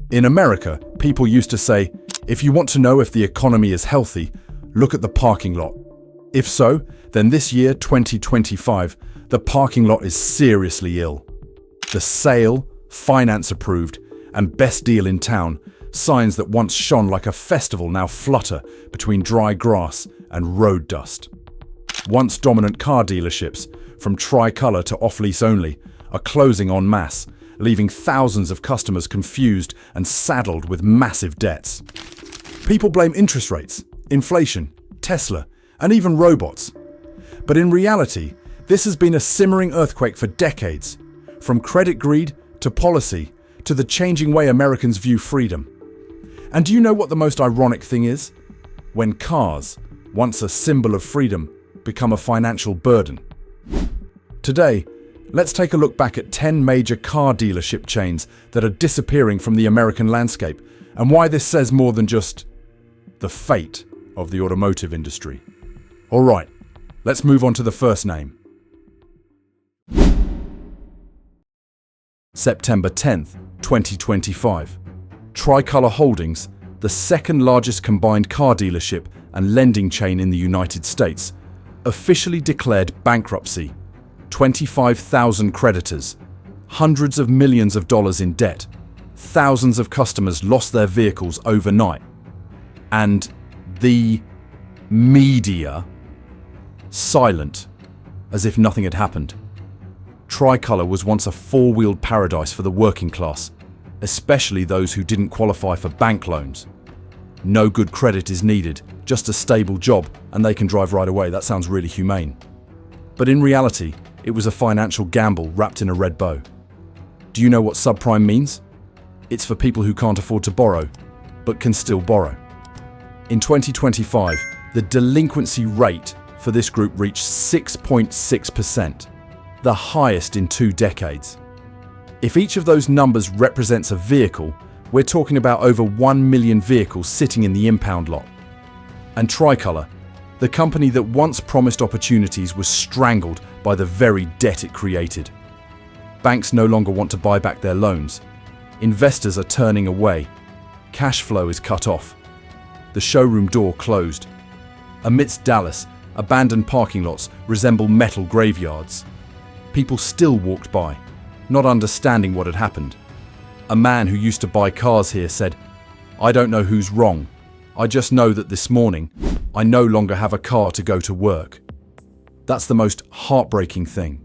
In America, people used to say, if you want to know if the economy is healthy, look at the parking lot. If so, then this year, 2025, the parking lot is seriously ill. The sale, finance approved, and best deal in town, signs that once shone like a festival now flutter between dry grass and road dust. Once dominant car dealerships, from Tricolor to off-lease only, are closing en masse, leaving thousands of customers confused and saddled with massive debts. People blame interest rates, inflation, Tesla, and even robots. But in reality, this has been a simmering earthquake for decades, from credit greed to policy to the changing way Americans view freedom. And do you know what the most ironic thing is? When cars, once a symbol of freedom, become a financial burden. Today, let's take a look back at 10 major car dealership chains that are disappearing from the American landscape and why this says more than just the fate of the automotive industry. All right, let's move on to the first name. September 10th, 2025. Tricolor Holdings, the second largest combined car dealership and lending chain in the United States, officially declared bankruptcy. 25,000 creditors, hundreds of millions of dollars in debt, thousands of customers lost their vehicles overnight, and the media silent, as if nothing had happened. Tricolor was once a four-wheeled paradise for the working class, especially those who didn't qualify for bank loans. No good credit is needed, just a stable job, and they can drive right away. That sounds really humane. But in reality, it was a financial gamble wrapped in a red bow. Do you know what subprime means? It's for people who can't afford to borrow, but can still borrow. In 2025, the delinquency rate for this group reached 6.6%, the highest in 2 decades. If each of those numbers represents a vehicle, we're talking about over 1 million vehicles sitting in the impound lot. And Tricolor, the company that once promised opportunities, was strangled by the very debt it created. Banks no longer want to buy back their loans. Investors are turning away. Cash flow is cut off. The showroom door closed. Amidst Dallas, abandoned parking lots resemble metal graveyards. People still walked by, not understanding what had happened. A man who used to buy cars here said, "I don't know who's wrong. I just know that this morning, I no longer have a car to go to work." That's the most heartbreaking thing.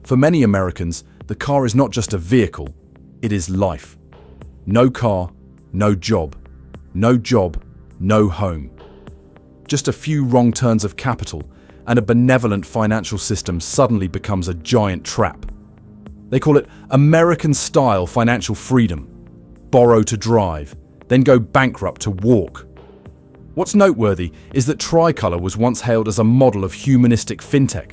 For many Americans, the car is not just a vehicle, it is life. No car, no job. No job, no home. Just a few wrong turns of capital, and a benevolent financial system suddenly becomes a giant trap. They call it American-style financial freedom. Borrow to drive, then go bankrupt to walk. What's noteworthy is that Tricolor was once hailed as a model of humanistic fintech.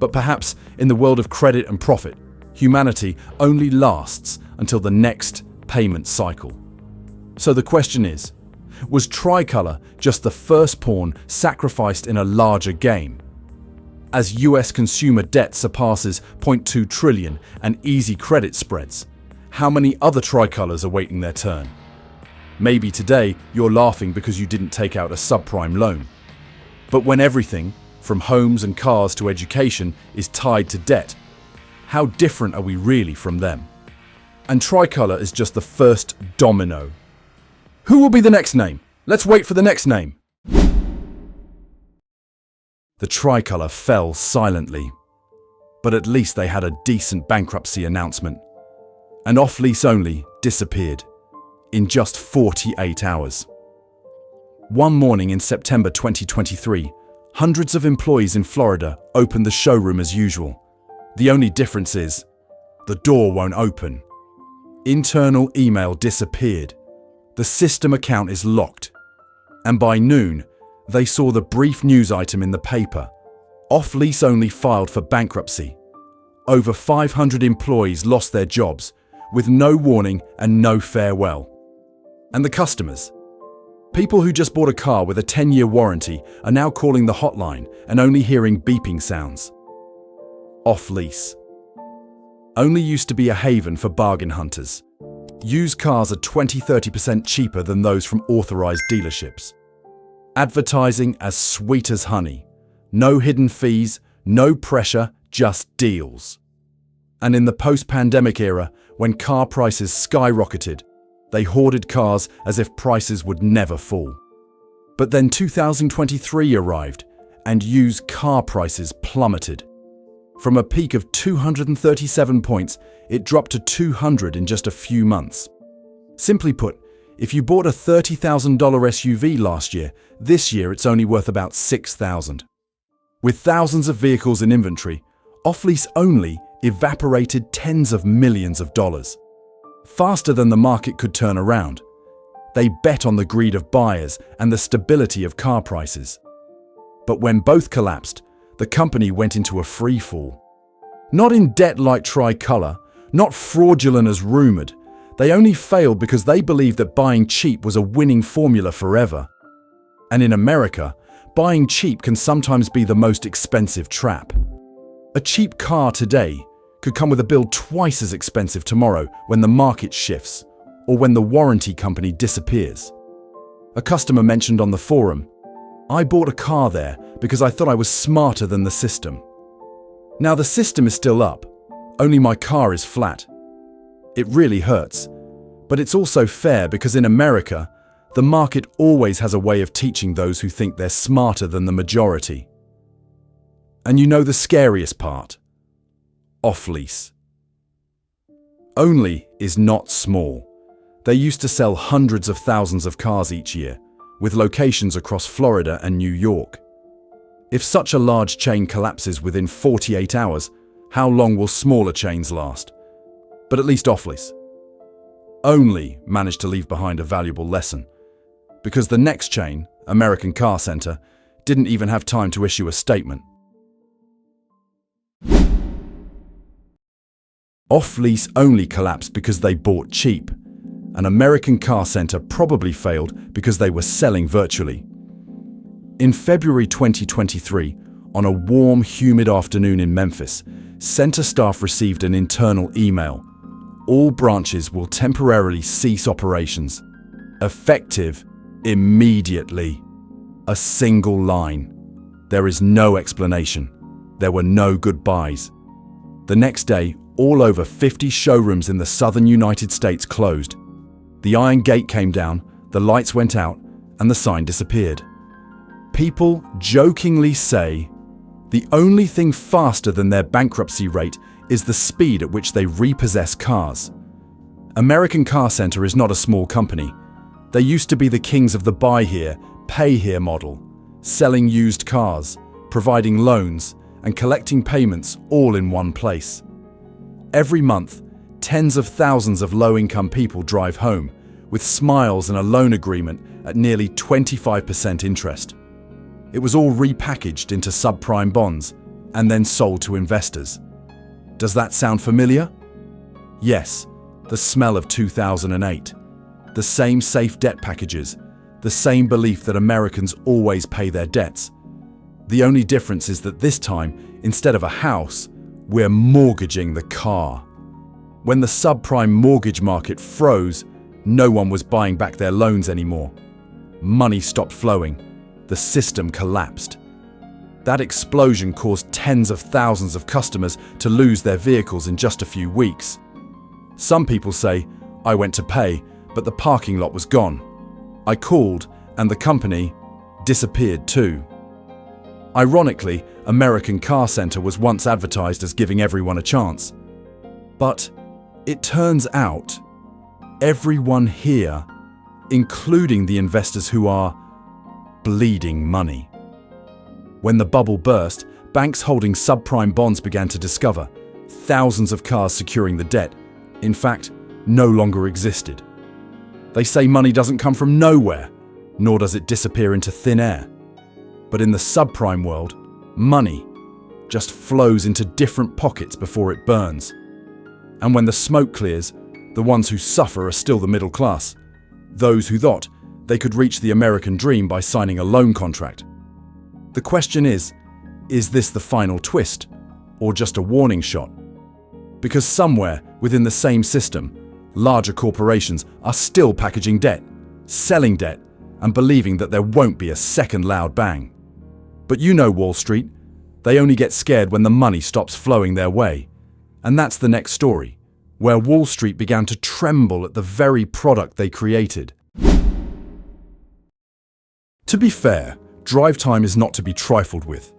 But perhaps in the world of credit and profit, humanity only lasts until the next payment cycle. So the question is, was Tricolor just the first pawn sacrificed in a larger game? As US consumer debt surpasses 0.2 trillion and easy credit spreads, how many other Tricolors are waiting their turn? Maybe today you're laughing because you didn't take out a subprime loan. But when everything, from homes and cars to education, is tied to debt, how different are we really from them? And Tricolor is just the first domino. Who will be the next name? Let's wait for the next name. The Tricolor fell silently, but at least they had a decent bankruptcy announcement. And off-lease only disappeared in just 48 hours. One morning in September 2023, hundreds of employees in Florida opened the showroom as usual. The only difference is, the door won't open. Internal email disappeared. The system account is locked. And by noon, they saw the brief news item in the paper. Off-lease only filed for bankruptcy. Over 500 employees lost their jobs, with no warning and no farewell. And the customers? People who just bought a car with a 10-year warranty are now calling the hotline and only hearing beeping sounds. Off-lease. Only used to be a haven for bargain hunters. Used cars are 20–30% cheaper than those from authorized dealerships. Advertising as sweet as honey. No hidden fees, no pressure, just deals. And in the post-pandemic era, when car prices skyrocketed, they hoarded cars as if prices would never fall. But then 2023 arrived, and used car prices plummeted. From a peak of 237 points, it dropped to 200 in just a few months. Simply put, if you bought a $30,000 SUV last year, this year it's only worth about $6,000. With thousands of vehicles in inventory, off-lease only evaporated tens of millions of dollars. Faster than the market could turn around. They bet on the greed of buyers and the stability of car prices. But when both collapsed, the company went into a free fall. Not in debt like Tricolor, not fraudulent as rumored. They only failed because they believed that buying cheap was a winning formula forever. And in America, buying cheap can sometimes be the most expensive trap. A cheap car today could come with a bill twice as expensive tomorrow when the market shifts or when the warranty company disappears. A customer mentioned on the forum, "I bought a car there because I thought I was smarter than the system. Now the system is still up, only my car is flat." It really hurts, but it's also fair because in America, the market always has a way of teaching those who think they're smarter than the majority. And you know the scariest part? Off-lease. Only is not small. They used to sell hundreds of thousands of cars each year, with locations across Florida and New York. If such a large chain collapses within 48 hours, how long will smaller chains last? But at least off-lease. Only managed to leave behind a valuable lesson, because the next chain, American Car Center, didn't even have time to issue a statement. Off-lease only collapsed because they bought cheap, and American Car Center probably failed because they were selling virtually. In February 2023, on a warm, humid afternoon in Memphis, center staff received an internal email. All branches will temporarily cease operations. Effective immediately. A single line. There is no explanation. There were no goodbyes. The next day, all over 50 showrooms in the southern United States closed. The iron gate came down, the lights went out, and the sign disappeared. People jokingly say, the only thing faster than their bankruptcy rate is the speed at which they repossess cars. American Car Center is not a small company. They used to be the kings of the buy here, pay here model, selling used cars, providing loans, and collecting payments all in one place. Every month, tens of thousands of low-income people drive home with smiles and a loan agreement at nearly 25% interest. It was all repackaged into subprime bonds and then sold to investors. Does that sound familiar? Yes, the smell of 2008. The same safe debt packages, the same belief that Americans always pay their debts. The only difference is that this time, instead of a house, we're mortgaging the car. When the subprime mortgage market froze, no one was buying back their loans anymore. Money stopped flowing. The system collapsed. That explosion caused tens of thousands of customers to lose their vehicles in just a few weeks. Some people say, I went to pay, but the parking lot was gone. I called, and the company disappeared too. Ironically, American Car Center was once advertised as giving everyone a chance. But it turns out, everyone here, including the investors who are bleeding money. When the bubble burst, banks holding subprime bonds began to discover thousands of cars securing the debt, in fact, no longer existed. They say money doesn't come from nowhere, nor does it disappear into thin air. But in the subprime world, money just flows into different pockets before it burns. And when the smoke clears, the ones who suffer are still the middle class, those who thought they could reach the American dream by signing a loan contract. The question is this the final twist, or just a warning shot? Because somewhere within the same system, Larger corporations are still packaging debt, selling debt, and believing that there won't be a second loud bang. But you know Wall Street, they only get scared when the money stops flowing their way. And that's the next story, where Wall Street began to tremble at the very product they created. To be fair, Drive Time is not to be trifled with.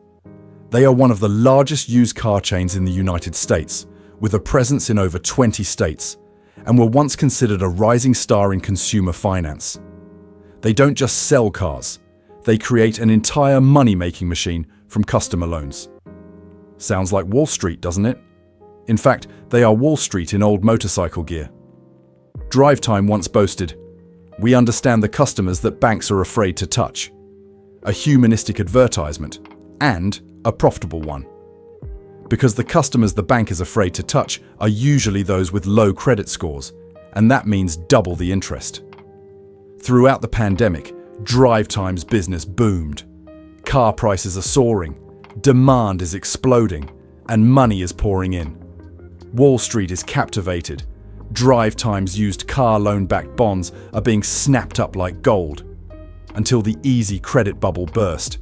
They are one of the largest used car chains in the United States, with a presence in over 20 states, and were once considered a rising star in consumer finance. They don't just sell cars, they create an entire money-making machine from customer loans. Sounds like Wall Street, doesn't it? In fact, they are Wall Street in old motorcycle gear. Drive Time once boasted, "We understand the customers that banks are afraid to touch." A humanistic advertisement, and a profitable one. Because the customers the bank is afraid to touch are usually those with low credit scores, and that means double the interest. Throughout the pandemic, Drive Time's business boomed. Car prices are soaring, demand is exploding, and money is pouring in. Wall Street is captivated. Drive Time's used car loan-backed bonds are being snapped up like gold, until the easy credit bubble burst.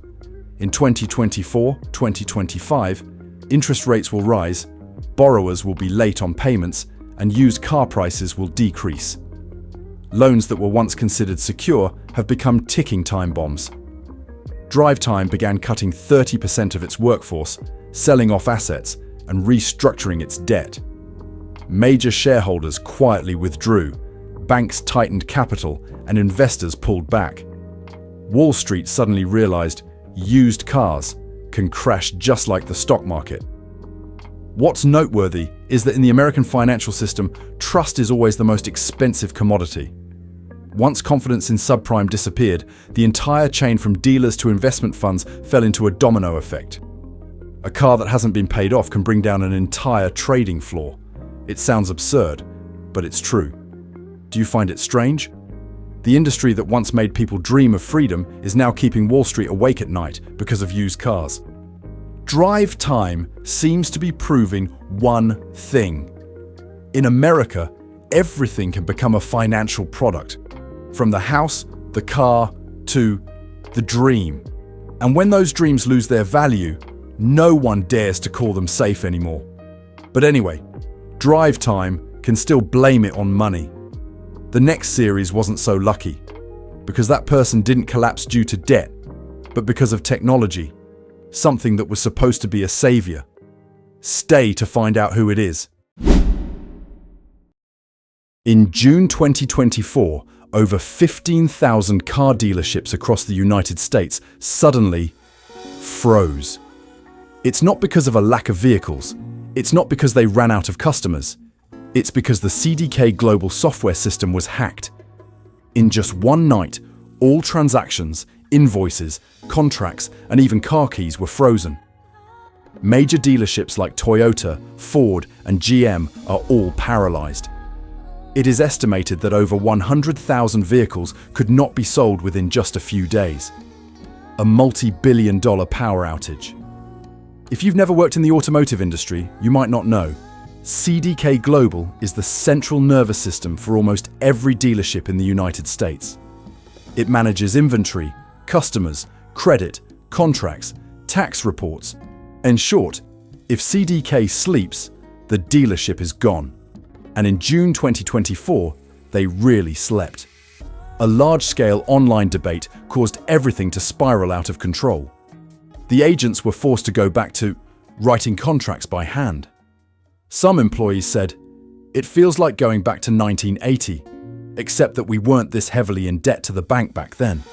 In 2024-2025, interest rates will rise, borrowers will be late on payments, and used car prices will decrease. Loans that were once considered secure have become ticking time bombs. Drive Time began cutting 30% of its workforce, selling off assets, and restructuring its debt. Major shareholders quietly withdrew, banks tightened capital, and investors pulled back. Wall Street suddenly realized used cars can crash just like the stock market. What's noteworthy is that in the American financial system, trust is always the most expensive commodity. Once confidence in subprime disappeared, the entire chain from dealers to investment funds fell into a domino effect. A car that hasn't been paid off can bring down an entire trading floor. It sounds absurd, but it's true. Do you find it strange? The industry that once made people dream of freedom is now keeping Wall Street awake at night because of used cars. Drive Time seems to be proving one thing. In America, everything can become a financial product, from the house, the car, to the dream. And when those dreams lose their value, no one dares to call them safe anymore. But anyway, Drive Time can still blame it on money. The next series wasn't so lucky, because that person didn't collapse due to debt, but because of technology, something that was supposed to be a savior. Stay to find out who it is. In June 2024, over 15,000 car dealerships across the United States suddenly froze. It's not because of a lack of vehicles. It's not because they ran out of customers. It's because the CDK global software system was hacked. In just one night, all transactions, invoices, contracts, and even car keys were frozen. Major dealerships like Toyota, Ford, and GM are all paralyzed. It is estimated that over 100,000 vehicles could not be sold within just a few days. A multi-billion-dollar power outage. If you've never worked in the automotive industry, you might not know. CDK Global is the central nervous system for almost every dealership in the United States. It manages inventory, customers, credit, contracts, tax reports. In short, if CDK sleeps, the dealership is gone. And in June 2024, they really slept. A large-scale online debate caused everything to spiral out of control. The agents were forced to go back to writing contracts by hand. Some employees said, "It feels like going back to 1980, except that we weren't this heavily in debt to the bank back then."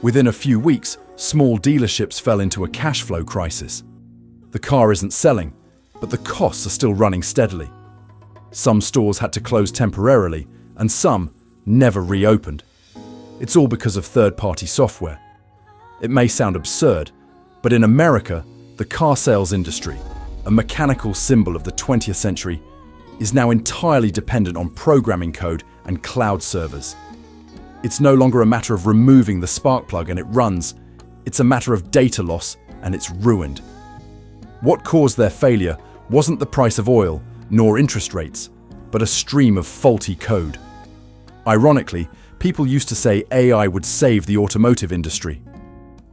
Within a few weeks, small dealerships fell into a cash flow crisis. The car isn't selling, but the costs are still running steadily. Some stores had to close temporarily, and some never reopened. It's all because of third-party software. It may sound absurd, but in America, the car sales industry, a mechanical symbol of the 20th century, is now entirely dependent on programming code and cloud servers. It's no longer a matter of removing the spark plug and it runs. It's a matter of data loss and it's ruined. What caused their failure wasn't the price of oil nor interest rates. but a stream of faulty code. Ironically, people used to say AI would save the automotive industry.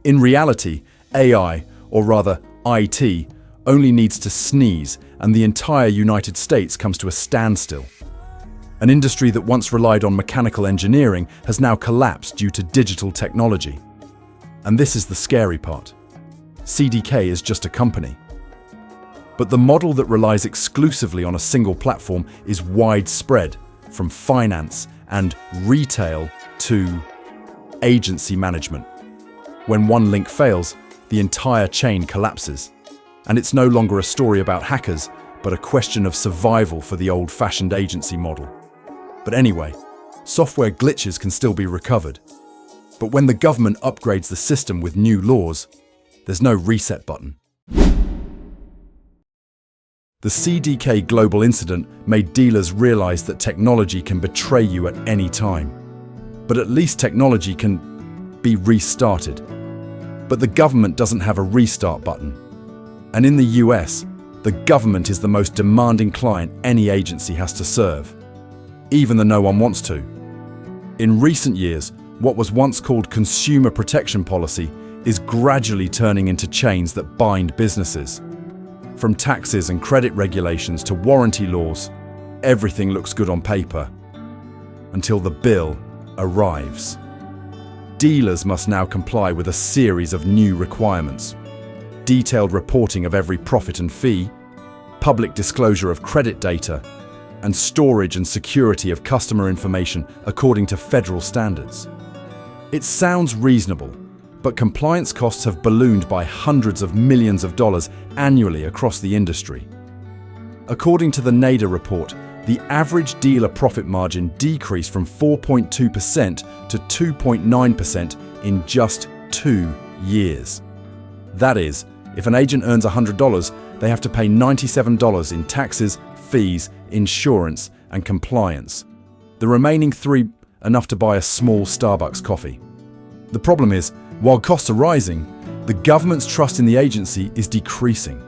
In reality, AI, or rather IT, only needs to sneeze and the entire United States comes to a standstill. An industry that once relied on mechanical engineering has now collapsed due to digital technology. And this is the scary part. CDK is just a company. But the model that relies exclusively on a single platform is widespread, from finance and retail to agency management. When one link fails, the entire chain collapses. And it's no longer a story about hackers, but a question of survival for the old-fashioned agency model. But anyway, software glitches can still be recovered. But when the government upgrades the system with new laws, there's no reset button. The CDK global incident made dealers realize that technology can betray you at any time. But at least technology can be restarted. But the government doesn't have a restart button. And in the US, the government is the most demanding client any agency has to serve, even though no one wants to. In recent years, what was once called consumer protection policy is gradually turning into chains that bind businesses. From taxes and credit regulations to warranty laws, everything looks good on paper until the bill arrives. Dealers must now comply with a series of new requirements: detailed reporting of every profit and fee, public disclosure of credit data, and storage and security of customer information according to federal standards. It sounds reasonable, but compliance costs have ballooned by hundreds of millions of dollars annually across the industry. According to the NADA report, the average dealer profit margin decreased from 4.2% to 2.9% in just 2 years. That is, if an agent earns $100, they have to pay $97 in taxes, fees, insurance, and compliance. The remaining $3 enough to buy a small Starbucks coffee. The problem is, while costs are rising, the government's trust in the agency is decreasing.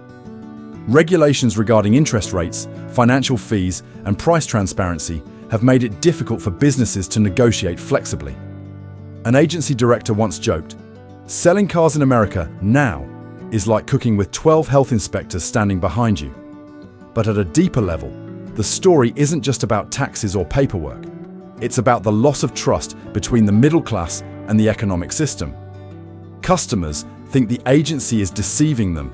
Regulations regarding interest rates, financial fees, and price transparency have made it difficult for businesses to negotiate flexibly. An agency director once joked, "Selling cars in America now is like cooking with 12 health inspectors standing behind you." But at a deeper level, the story isn't just about taxes or paperwork. It's about the loss of trust between the middle class and the economic system. Customers think the agency is deceiving them.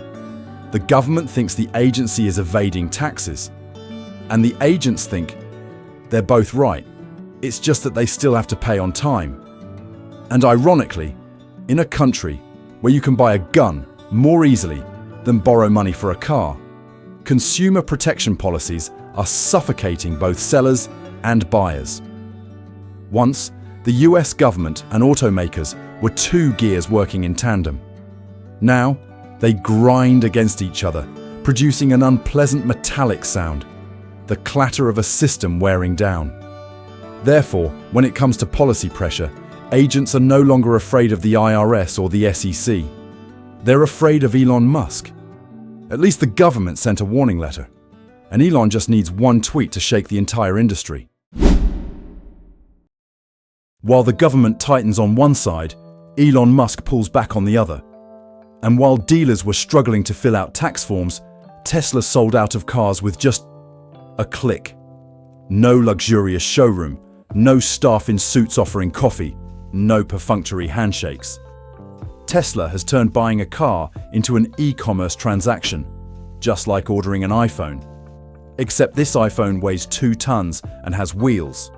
The government thinks the agency is evading taxes. And the agents think they're both right. It's just that they still have to pay on time. And ironically, in a country where you can buy a gun more easily than borrow money for a car, consumer protection policies are suffocating both sellers and buyers. Once, the US government and automakers were two gears working in tandem. Now, they grind against each other, producing an unpleasant metallic sound, the clatter of a system wearing down. Therefore, when it comes to policy pressure, agents are no longer afraid of the IRS or the SEC. They're afraid of Elon Musk. At least the government sent a warning letter, and Elon just needs one tweet to shake the entire industry. While the government tightens on one side, Elon Musk pulls back on the other. And while dealers were struggling to fill out tax forms, Tesla sold out of cars with just a click. No luxurious showroom, no staff in suits offering coffee, no perfunctory handshakes. Tesla has turned buying a car into an e-commerce transaction, just like ordering an iPhone. Except this iPhone weighs 2 tons and has wheels.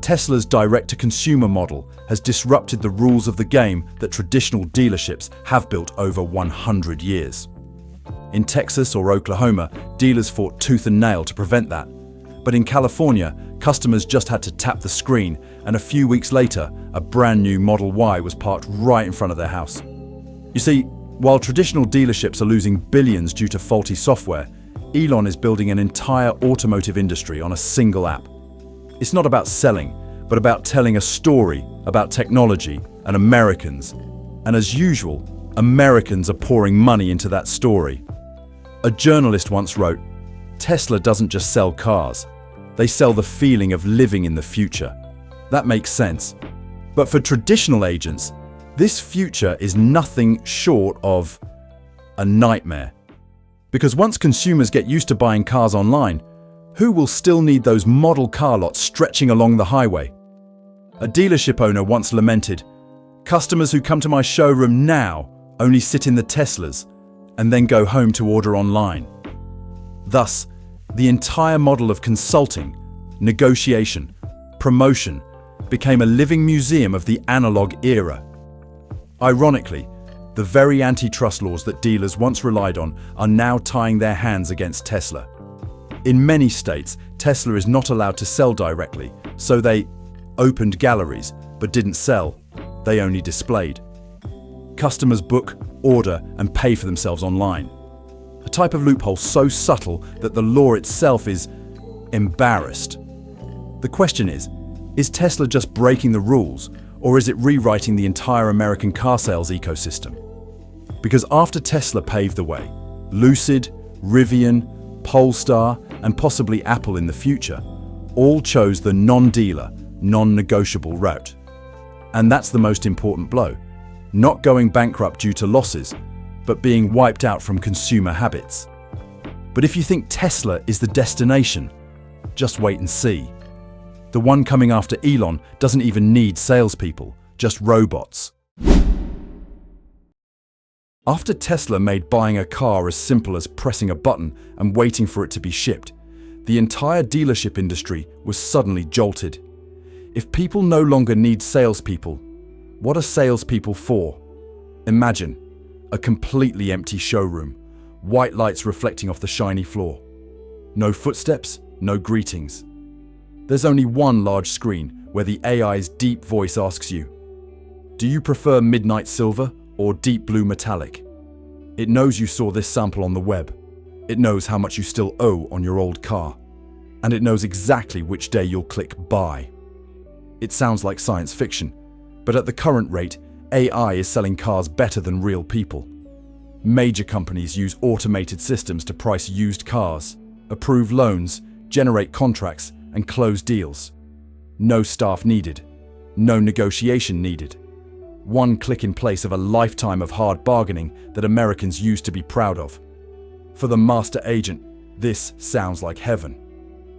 Tesla's direct-to-consumer model has disrupted the rules of the game that traditional dealerships have built over 100 years. In Texas or Oklahoma, dealers fought tooth and nail to prevent that. But in California, customers just had to tap the screen, and a few weeks later, a brand new Model Y was parked right in front of their house. You see, while traditional dealerships are losing billions due to faulty software, Elon is building an entire automotive industry on a single app. It's not about selling, but about telling a story about technology and Americans. And as usual, Americans are pouring money into that story. A journalist once wrote, "Tesla doesn't just sell cars, They sell the feeling of living in the future. That makes sense. But for traditional agents, this future is nothing short of a nightmare. Because once consumers get used to buying cars online, who will still need those model car lots stretching along the highway? A dealership owner once lamented, "Customers who come to my showroom now only sit in the Teslas and then go home to order online." Thus, the entire model of consulting, negotiation, promotion became a living museum of the analog era. Ironically, the very antitrust laws that dealers once relied on are now tying their hands against Tesla. In many states, Tesla is not allowed to sell directly, so they opened galleries but didn't sell, they only displayed. Customers book, order, and pay for themselves online. A type of loophole so subtle that the law itself is embarrassed. The question is Tesla just breaking the rules, or is it rewriting the entire American car sales ecosystem? Because after Tesla paved the way, Lucid, Rivian, Polestar, and possibly Apple in the future all chose the non-dealer, non-negotiable route. And that's the most important blow. Not going bankrupt due to losses, but being wiped out from consumer habits. But if you think Tesla is the destination, just wait and see. The one coming after Elon doesn't even need salespeople, just robots. After Tesla made buying a car as simple as pressing a button and waiting for it to be shipped, the entire dealership industry was suddenly jolted. If people no longer need salespeople, what are salespeople for? Imagine a completely empty showroom, white lights reflecting off the shiny floor. No footsteps, no greetings. There's only one large screen where the AI's deep voice asks you, "Do you prefer midnight silver or deep blue metallic?" It knows you saw this sample on the web. It knows how much you still owe on your old car. And it knows exactly which day you'll click buy. It sounds like science fiction, but at the current rate, AI is selling cars better than real people. Major companies use automated systems to price used cars, approve loans, generate contracts, and close deals. No staff needed. No negotiation needed. One click in place of a lifetime of hard bargaining that Americans used to be proud of. For the master agent, this sounds like heaven.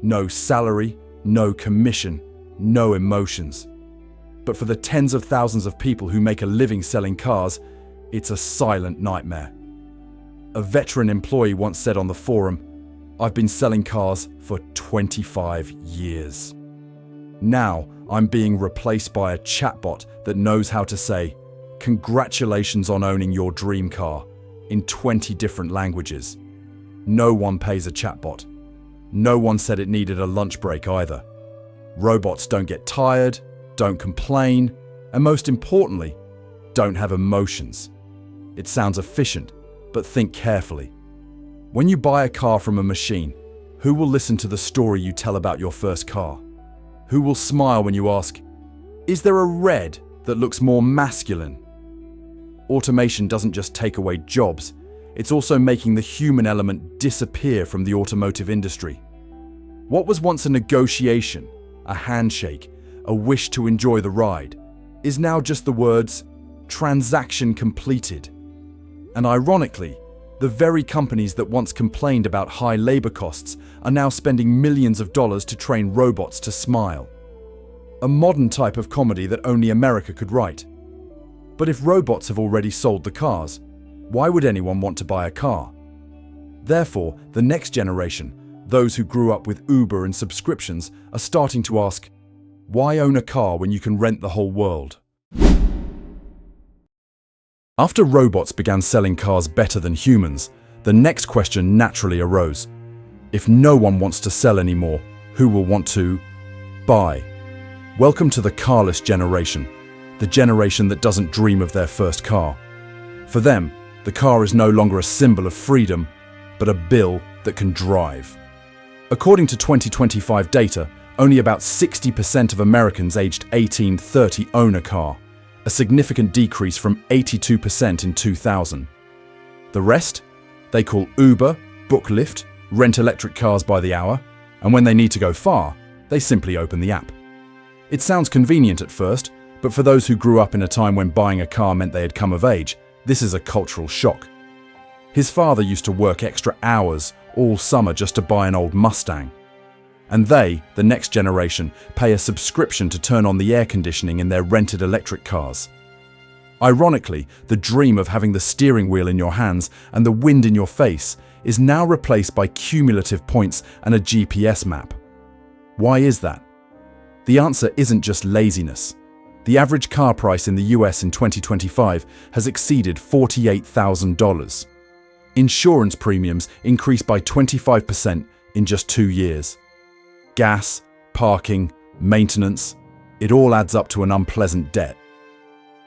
No salary, no commission, no emotions. But for the tens of thousands of people who make a living selling cars, it's a silent nightmare. A veteran employee once said on the forum, "I've been selling cars for 25 years. Now I'm being replaced by a chatbot that knows how to say, 'Congratulations on owning your dream car,' in 20 different languages." No one pays a chatbot. No one said it needed a lunch break either. Robots don't get tired, don't complain, and most importantly, don't have emotions. It sounds efficient, but think carefully. When you buy a car from a machine, who will listen to the story you tell about your first car? Who will smile when you ask, "Is there a red that looks more masculine?" Automation doesn't just take away jobs, it's also making the human element disappear from the automotive industry. What was once a negotiation, a handshake, a wish to enjoy the ride, is now just the words, "transaction completed." And ironically, the very companies that once complained about high labor costs are now spending millions of dollars to train robots to smile. A modern type of comedy that only America could write. But if robots have already sold the cars, why would anyone want to buy a car? Therefore, the next generation, those who grew up with Uber and subscriptions, are starting to ask, why own a car when you can rent the whole world? After robots began selling cars better than humans, the next question naturally arose. If no one wants to sell anymore, who will want to buy? Welcome to the carless generation, the generation that doesn't dream of their first car. For them, the car is no longer a symbol of freedom, but a bill that can drive. According to 2025 data, only about 60% of Americans aged 18-30 own a car, a significant decrease from 82% in 2000. The rest? They call Uber, book Lyft, rent electric cars by the hour, And when they need to go far, they simply open the app. It sounds convenient at first, but for those who grew up in a time when buying a car meant they had come of age, this is a cultural shock. His father used to work extra hours all summer just to buy an old Mustang. And they, the next generation, pay a subscription to turn on the air conditioning in their rented electric cars. Ironically, the dream of having the steering wheel in your hands and the wind in your face is now replaced by cumulative points and a GPS map. Why is that? The answer isn't just laziness. The average car price in the US in 2025 has exceeded $48,000. Insurance premiums increased by 25% in just 2 years. Gas, parking, maintenance, it all adds up to an unpleasant debt.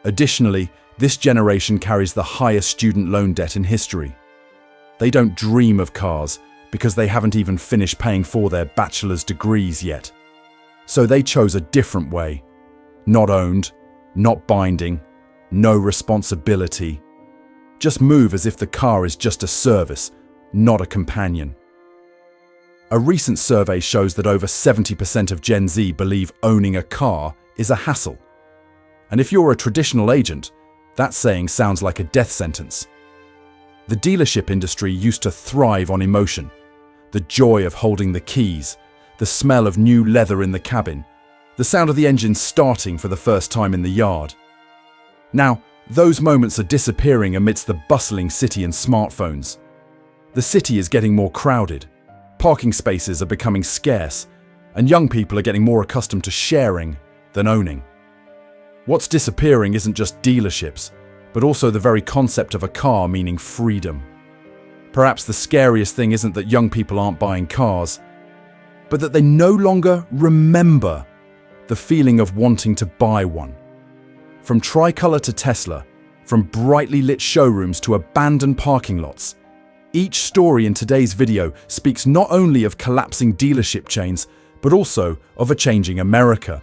Additionally, this generation carries the highest student loan debt in history. They don't dream of cars because they haven't even finished paying for their bachelor's degrees yet. So they chose a different way. Not owned, not binding, no responsibility. Just move as if the car is just a service, not a companion. A recent survey shows that over 70% of Gen Z believe owning a car is a hassle. And if you're a traditional agent, that saying sounds like a death sentence. The dealership industry used to thrive on emotion, the joy of holding the keys, the smell of new leather in the cabin, the sound of the engine starting for the first time in the yard. Now, those moments are disappearing amidst the bustling city and smartphones. The city is getting more crowded, parking spaces are becoming scarce, and young people are getting more accustomed to sharing than owning. What's disappearing isn't just dealerships, but also the very concept of a car meaning freedom. Perhaps the scariest thing isn't that young people aren't buying cars, but that they no longer remember the feeling of wanting to buy one. From Tricolor to Tesla, from brightly lit showrooms to abandoned parking lots, each story in today's video speaks not only of collapsing dealership chains, but also of a changing America.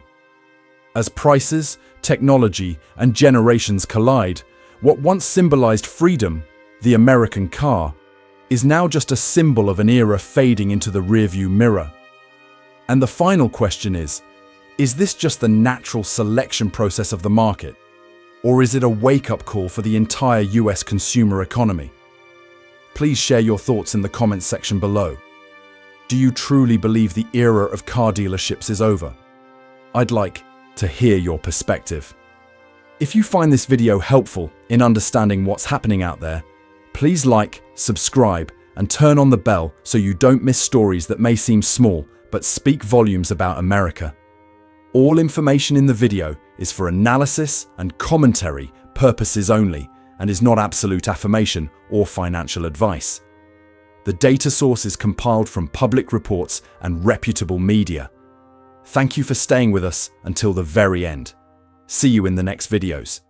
As prices, technology, and generations collide, what once symbolized freedom, the American car, is now just a symbol of an era fading into the rearview mirror. And the final question is this just the natural selection process of the market? Or is it a wake-up call for the entire US consumer economy? Please share your thoughts in the comments section below. Do you truly believe the era of car dealerships is over? I'd like to hear your perspective. If you find this video helpful in understanding what's happening out there, please like, subscribe, and turn on the bell so you don't miss stories that may seem small but speak volumes about America. All information in the video is for analysis and commentary purposes only and is not absolute affirmation or financial advice. The data source is compiled from public reports and reputable media. Thank you for staying with us until the very end. See you in the next videos.